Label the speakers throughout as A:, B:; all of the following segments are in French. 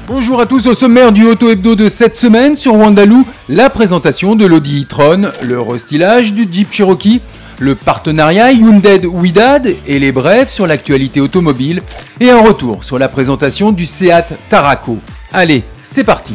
A: Bonjour à tous, au sommaire du Auto Hebdo de cette semaine sur Wandaloo, la présentation de l'Audi e-tron, le restylage du Jeep Cherokee, le partenariat Hyundai-Widad et les brefs sur l'actualité automobile et un retour sur la présentation du Seat Tarraco. Allez, c'est parti!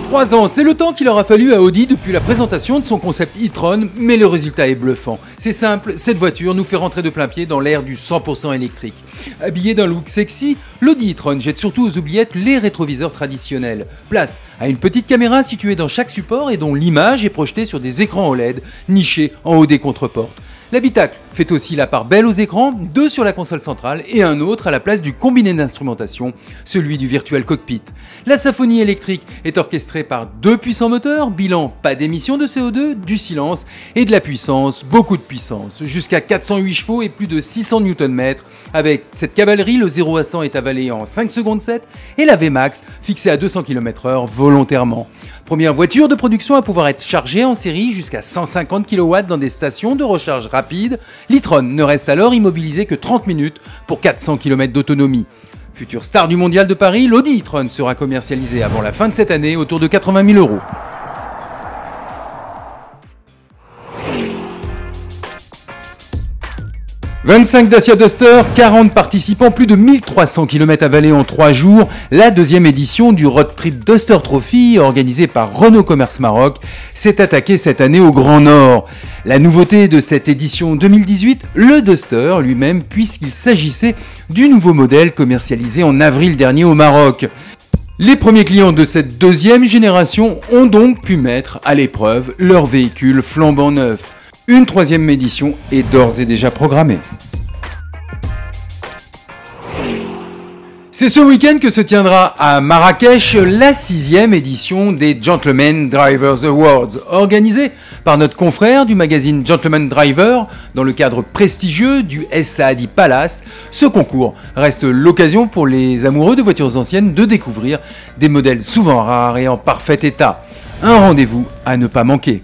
A: 3 ans, c'est le temps qu'il aura fallu à Audi depuis la présentation de son concept e-tron, mais le résultat est bluffant. C'est simple, cette voiture nous fait rentrer de plein pied dans l'ère du 100% électrique. Habillé d'un look sexy, l'Audi e-tron jette surtout aux oubliettes les rétroviseurs traditionnels. Place à une petite caméra située dans chaque support et dont l'image est projetée sur des écrans OLED nichés en haut des contreportes. L'habitacle fait aussi la part belle aux écrans, 2 sur la console centrale et un autre à la place du combiné d'instrumentation, celui du Virtual Cockpit. La symphonie électrique est orchestrée par 2 puissants moteurs, bilan pas d'émissions de CO2, du silence et de la puissance, beaucoup de puissance, jusqu'à 408 chevaux et plus de 600 Nm. Avec cette cavalerie, le 0 à 100 est avalé en 5 secondes 7 et la VMAX fixée à 200 km/h volontairement. Première voiture de production à pouvoir être chargée en série jusqu'à 150 kW dans des stations de recharge rapide, l'e-tron ne reste alors immobilisé que 30 minutes pour 400 km d'autonomie. Future star du mondial de Paris, l'Audi e-tron sera commercialisé avant la fin de cette année autour de 80 000 €. 25 Dacia Duster, 40 participants, plus de 1300 km avalés en 3 jours. La deuxième édition du Road Trip Duster Trophy, organisée par Renault Commerce Maroc, s'est attaquée cette année au Grand Nord. La nouveauté de cette édition 2018, le Duster lui-même, puisqu'il s'agissait du nouveau modèle commercialisé en avril dernier au Maroc. Les premiers clients de cette deuxième génération ont donc pu mettre à l'épreuve leur véhicule flambant neuf. Une troisième édition est d'ores et déjà programmée. C'est ce week-end que se tiendra à Marrakech la 6e édition des Gentleman Drivers Awards, organisée par notre confrère du magazine Gentleman Driver dans le cadre prestigieux du Saadi Palace. Ce concours reste l'occasion pour les amoureux de voitures anciennes de découvrir des modèles souvent rares et en parfait état. Un rendez-vous à ne pas manquer.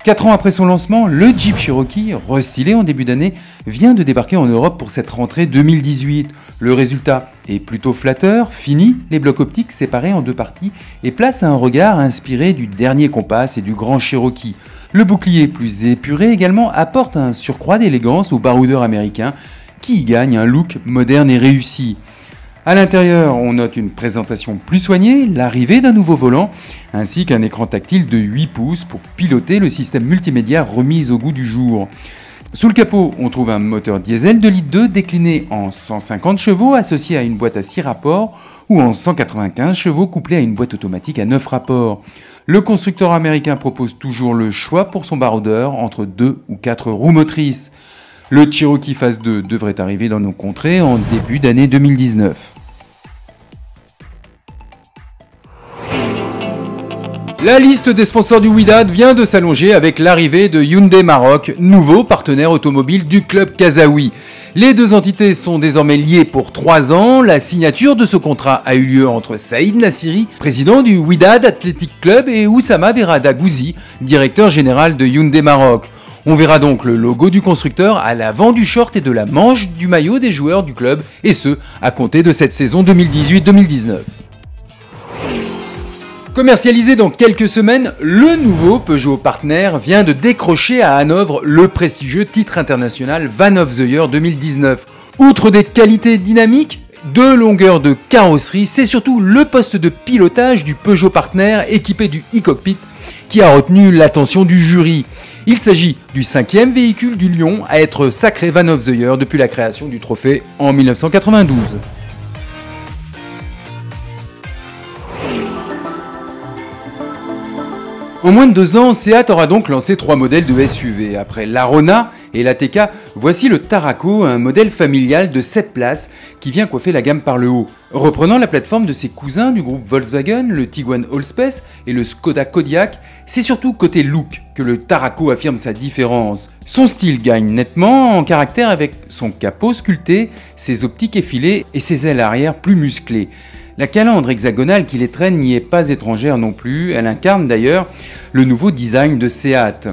A: 4 ans après son lancement, le Jeep Cherokee, restylé en début d'année, vient de débarquer en Europe pour cette rentrée 2018. Le résultat est plutôt flatteur, fini les blocs optiques séparés en 2 parties et place à un regard inspiré du dernier Compass et du Grand Cherokee. Le bouclier plus épuré également apporte un surcroît d'élégance au baroudeur américain qui y gagne un look moderne et réussi. À l'intérieur, on note une présentation plus soignée, l'arrivée d'un nouveau volant, ainsi qu'un écran tactile de 8 pouces pour piloter le système multimédia remis au goût du jour. Sous le capot, on trouve un moteur diesel 2,2 litres décliné en 150 chevaux associé à une boîte à 6 rapports ou en 195 chevaux couplé à une boîte automatique à 9 rapports. Le constructeur américain propose toujours le choix pour son baroudeur entre 2 ou 4 roues motrices. Le Cherokee Phase 2 devrait arriver dans nos contrées en début d'année 2019. La liste des sponsors du Widad vient de s'allonger avec l'arrivée de Hyundai Maroc, nouveau partenaire automobile du club Kazaoui. Les deux entités sont désormais liées pour 3 ans. La signature de ce contrat a eu lieu entre Saïd Nassiri, président du Widad Athletic Club, et Oussama Berrada Gouzi, directeur général de Hyundai Maroc. On verra donc le logo du constructeur à l'avant du short et de la manche du maillot des joueurs du club, et ce, à compter de cette saison 2018-2019. Commercialisé dans quelques semaines, le nouveau Peugeot Partner vient de décrocher à Hanovre le prestigieux titre international Van of the Year 2019. Outre des qualités dynamiques, de longueur de carrosserie, c'est surtout le poste de pilotage du Peugeot Partner équipé du e-cockpit qui a retenu l'attention du jury. Il s'agit du 5e véhicule du Lion à être sacré Van of the Year depuis la création du trophée en 1992. En moins de 2 ans, Seat aura donc lancé 3 modèles de SUV. Après l'Arona et l'ATK, voici le Tarraco, un modèle familial de 7 places qui vient coiffer la gamme par le haut. Reprenant la plateforme de ses cousins du groupe Volkswagen, le Tiguan Allspace et le Skoda Kodiaq, c'est surtout côté look que le Tarraco affirme sa différence. Son style gagne nettement en caractère avec son capot sculpté, ses optiques effilées et ses ailes arrière plus musclées. La calandre hexagonale qui les traîne n'y est pas étrangère non plus, elle incarne d'ailleurs le nouveau design de Seat.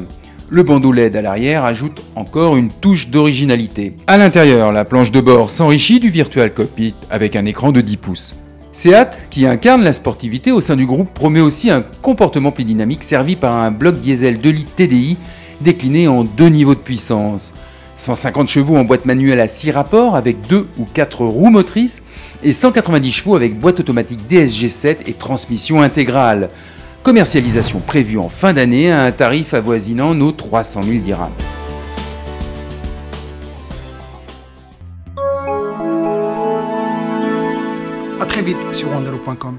A: Le bandeau LED à l'arrière ajoute encore une touche d'originalité. À l'intérieur, la planche de bord s'enrichit du Virtual Cockpit avec un écran de 10 pouces. Seat, qui incarne la sportivité au sein du groupe, promet aussi un comportement plus dynamique servi par un bloc diesel 2 litres TDI décliné en 2 niveaux de puissance. 150 chevaux en boîte manuelle à 6 rapports avec 2 ou 4 roues motrices et 190 chevaux avec boîte automatique DSG7 et transmission intégrale. Commercialisation prévue en fin d'année à un tarif avoisinant nos 300 000 dirhams.
B: À très vite sur wandelo.com.